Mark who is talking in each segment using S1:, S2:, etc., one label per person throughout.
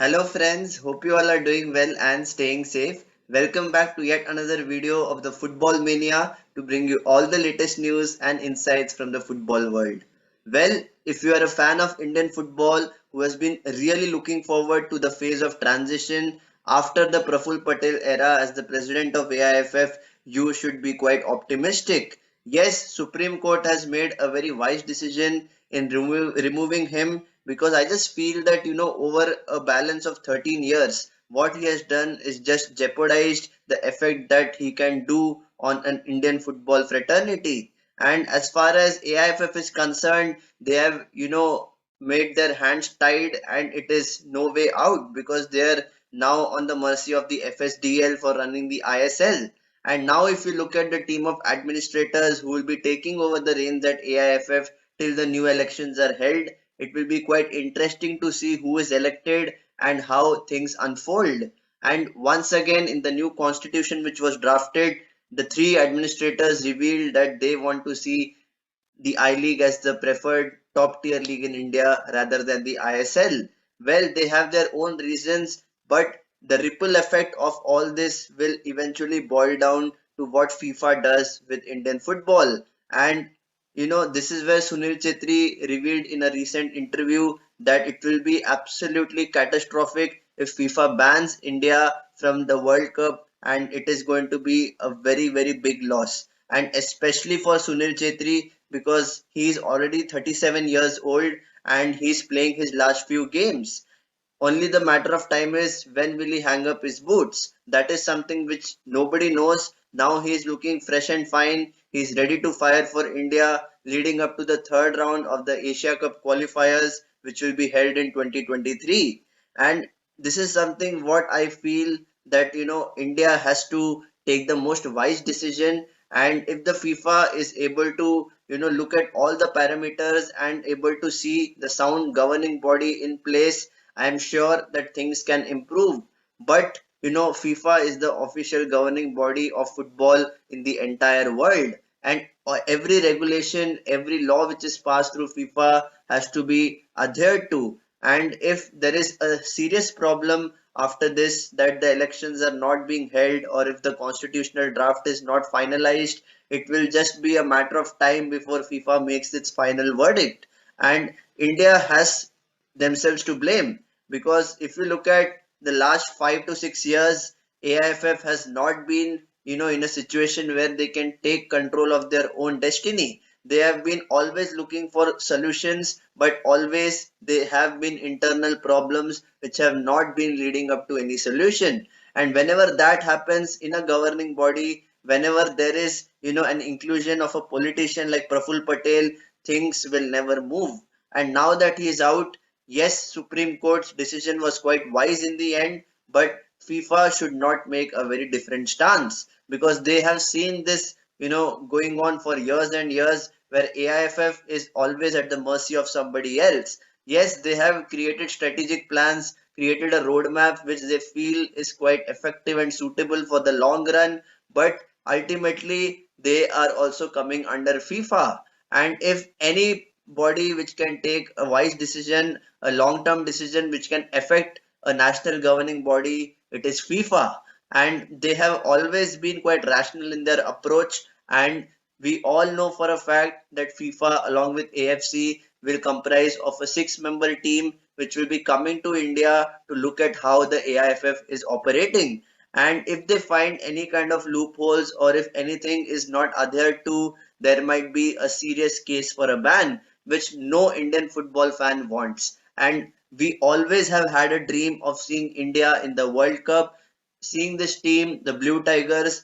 S1: Hello friends, hope you all are doing well and staying safe. Welcome back to yet another video of the Football Mania to bring you all the latest news and insights from the football world. Well, if you are a fan of Indian football who has been really looking forward to the phase of transition after the Praful Patel era as the president of AIFF, you should be quite optimistic. Yes, Supreme Court has made a very wise decision in removing him because I just feel that over a balance of 13 years what he has done is just jeopardized the effect that he can do on an Indian football fraternity. And as far as AIFF is concerned, they have made their hands tied and it is no way out because they are now on the mercy of the FSDL for running the ISL. And now if you look at the team of administrators who will be taking over the reins at AIFF till the new elections are held, it will be quite interesting to see who is elected and how things unfold. And once again, in the new constitution which was drafted, the three administrators revealed that they want to see the I League as the preferred top tier league in India rather than the ISL. Well, they have their own reasons, but the ripple effect of all this will eventually boil down to what FIFA does with Indian football. And this is where Sunil Chhetri revealed in a recent interview that it will be absolutely catastrophic if FIFA bans India from the World Cup, and it is going to be a very, very big loss. And especially for Sunil Chhetri because he is already 37 years old and he's playing his last few games. Only the matter of time is when will he hang up his boots. That is something which nobody knows. Now he is looking fresh and fine. He's ready to fire for India leading up to the third round of the Asia Cup qualifiers which will be held in 2023. And this is something what I feel that India has to take the most wise decision, and if the FIFA is able to look at all the parameters and able to see the sound governing body in place, I am sure that things can improve. But FIFA is the official governing body of football in the entire world, and every regulation, every law which is passed through FIFA has to be adhered to. And if there is a serious problem after this that the elections are not being held, or if the constitutional draft is not finalized, it will just be a matter of time before FIFA makes its final verdict. And India has themselves to blame because if you look at the last 5 to 6 years, AIFF has not been in a situation where they can take control of their own destiny. They have been always looking for solutions, but always they have been internal problems which have not been leading up to any solution. And whenever that happens in a governing body, whenever there is an inclusion of a politician like Praful Patel, things will never move. And now that he is out, yes, Supreme Court's decision was quite wise in the end, but FIFA should not make a very different stance because they have seen this, going on for years and years where AIFF is always at the mercy of somebody else. Yes, they have created strategic plans, created a roadmap which they feel is quite effective and suitable for the long run, but ultimately they are also coming under FIFA. And if any body which can take a wise decision, a long-term decision which can affect a national governing body, it is FIFA. And they have always been quite rational in their approach. And we all know for a fact that FIFA, along with AFC, will comprise of a six-member team which will be coming to India to look at how the AIFF is operating. And if they find any kind of loopholes or if anything is not adhered to, there might be a serious case for a ban, which no Indian football fan wants. And we always have had a dream of seeing India in the World Cup, seeing this team, the Blue Tigers,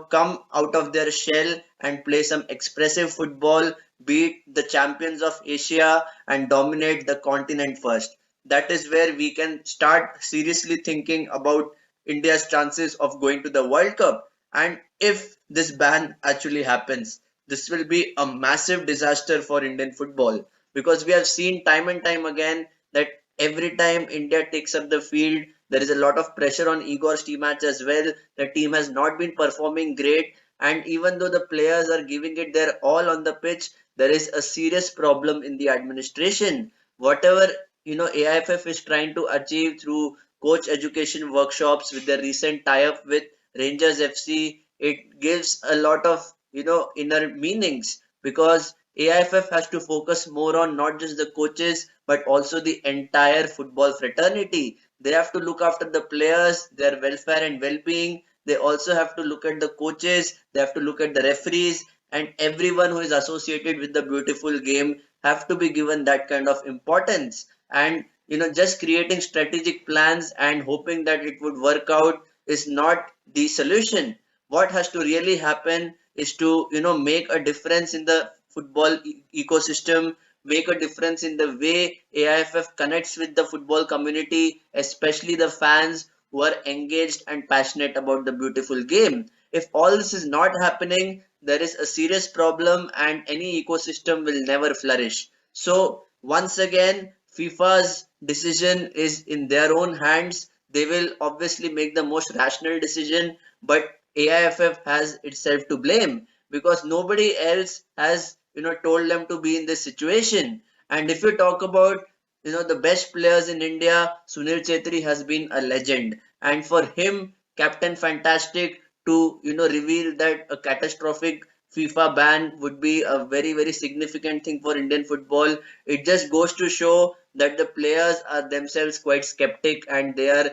S1: come out of their shell and play some expressive football, beat the champions of Asia and dominate the continent first. That is where we can start seriously thinking about India's chances of going to the World Cup. And if this ban actually happens, this will be a massive disaster for Indian football because we have seen time and time again that every time India takes up the field, there is a lot of pressure on Igor's team match as well. The team has not been performing great, and even though the players are giving it their all on the pitch, there is a serious problem in the administration. Whatever AIFF is trying to achieve through coach education workshops with their recent tie-up with Rangers FC. It gives a lot of inner meanings because AIFF has to focus more on not just the coaches but also the entire football fraternity. They have to look after the players, their welfare and well-being. They also have to look at the coaches, they have to look at the referees, and everyone who is associated with the beautiful game have to be given that kind of importance. And just creating strategic plans and hoping that it would work out is not the solution. What has to really happen is to make a difference in the football ecosystem, make a difference in the way AIFF connects with the football community, especially the fans who are engaged and passionate about the beautiful game. If all this is not happening, there is a serious problem and any ecosystem will never flourish. So once again, FIFA's decision is in their own hands. They will obviously make the most rational decision, but AIFF has itself to blame because nobody else has told them to be in this situation. And if you talk about the best players in India, Sunil Chhetri has been a legend, and for him, Captain Fantastic, to reveal that a catastrophic FIFA ban would be a very significant thing for Indian football. It just goes to show that the players are themselves quite skeptic and they are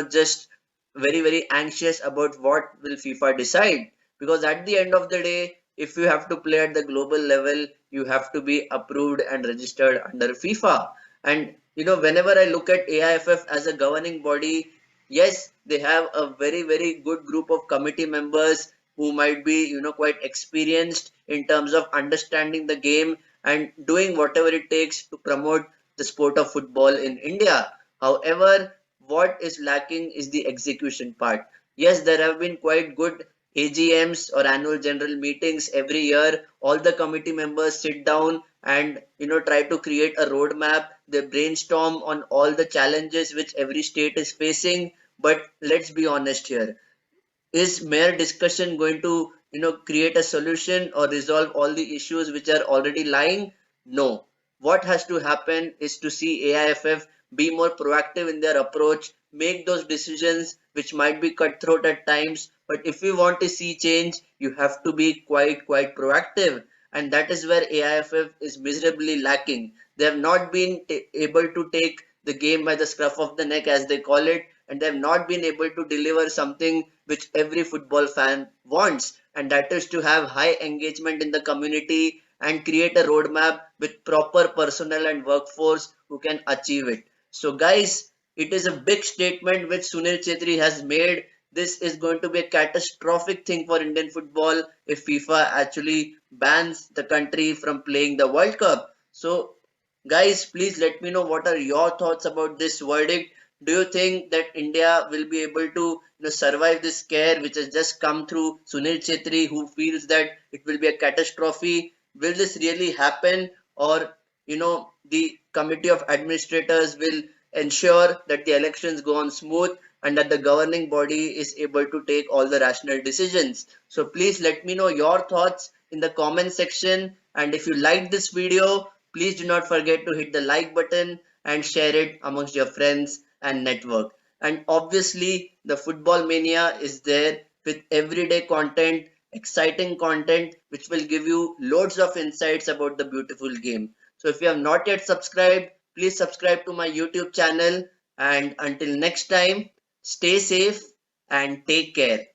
S1: just very anxious about what will FIFA decide, because at the end of the day, if you have to play at the global level, you have to be approved and registered under FIFA. And whenever I look at AIFF as a governing body, yes, they have a very good group of committee members who might be quite experienced in terms of understanding the game and doing whatever it takes to promote the sport of football in India. However, what is lacking is the execution part. Yes, there have been quite good AGMs or annual general meetings every year. All the committee members sit down and try to create a roadmap. They brainstorm on all the challenges which every state is facing. But let's be honest here, is mere discussion going to create a solution or resolve all the issues which are already lying? No. What has to happen is to see AIFF be more proactive in their approach, make those decisions which might be cutthroat at times, but if you want to see change, you have to be quite proactive, and that is where AIFF is miserably lacking. They have not been able to take the game by the scruff of the neck, as they call it, and they have not been able to deliver something which every football fan wants, and that is to have high engagement in the community and create a roadmap with proper personnel and workforce who can achieve it. So guys, it is a big statement which Sunil Chhetri has made. This is going to be a catastrophic thing for Indian football if FIFA actually bans the country from playing the World Cup. So guys, please let me know what are your thoughts about this verdict. Do you think that India will be able to survive this scare which has just come through Sunil Chhetri, who feels that it will be a catastrophe? Will this really happen, or the committee of administrators will ensure that the elections go on smooth and that the governing body is able to take all the rational decisions? So please let me know your thoughts in the comment section, and if you like this video, please do not forget to hit the like button and share it amongst your friends and network. And obviously, the Football Mania is there with everyday content, exciting content, which will give you loads of insights about the beautiful game. So if you have not yet subscribed, please subscribe to my YouTube channel. And until next time, stay safe and take care.